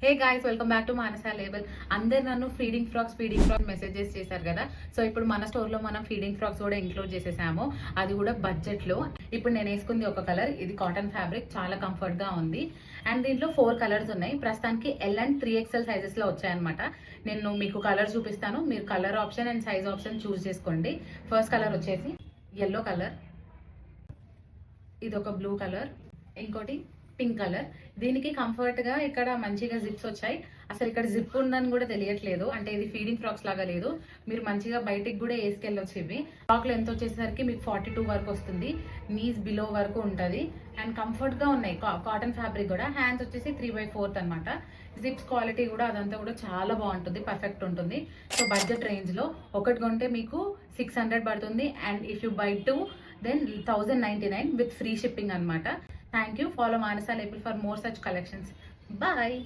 Hey guys, welcome back to Manasa label. అందరు నన్ను feeding frocks messages చేశారు కదా. సో ఇప్పుడు మన స్టోర్లో మనం ఫీడింగ్ ఫ్రాక్స్ కూడా ఇంక్లూడ్ చేసేసాము, అది కూడా బడ్జెట్లో. ఇప్పుడు నేను వేసుకుంది ఒక కలర్, ఇది కాటన్ ఫ్యాబ్రిక్, చాలా కంఫర్ట్గా ఉంది. అండ్ దీంట్లో 4 కలర్స్ ఉన్నాయి. ప్రస్తుతానికి L అండ్ 3XL సైజెస్లో వచ్చాయన్నమాట. నేను మీకు కలర్ చూపిస్తాను, మీరు colour option and size option choose చేసుకోండి. ఫస్ట్ కలర్ వచ్చేసి ఎల్లో కలర్, ఇది ఒక బ్లూ కలర్, ఇంకోటి పింక్ కలర్. దీనికి కంఫర్ట్ గా ఇక్కడ మంచిగా జిప్స్ వచ్చాయి. అసలు ఇక్కడ జిప్ ఉందని కూడా తెలియట్లేదు, అంటే ఇది ఫీడింగ్ ఫ్రాక్స్ లాగా లేదు. మీరు మంచిగా బయటికి కూడా వేసుకెళ్ళొచ్చు. ఇవి ఫ్రాక్ లెంత్ వచ్చేసరికి మీకు 42 వరకు వస్తుంది, నీస్ బిలో వరకు ఉంటుంది. అండ్ కంఫర్ట్ గా ఉన్నాయి, కాటన్ ఫ్యాబ్రిక్ కూడా. హ్యాండ్స్ వచ్చేసి 3/4 అనమాట. జిప్స్ క్వాలిటీ కూడా అదంతా కూడా చాలా బాగుంటుంది, పర్ఫెక్ట్ ఉంటుంది. సో బడ్జెట్ రేంజ్ లో ఒకటి కొంటే మీకు 600 పడుతుంది. And if you by 2 then 1099 with free shipping anamata. Thank you. Follow Manasa Label for more such collections. Bye.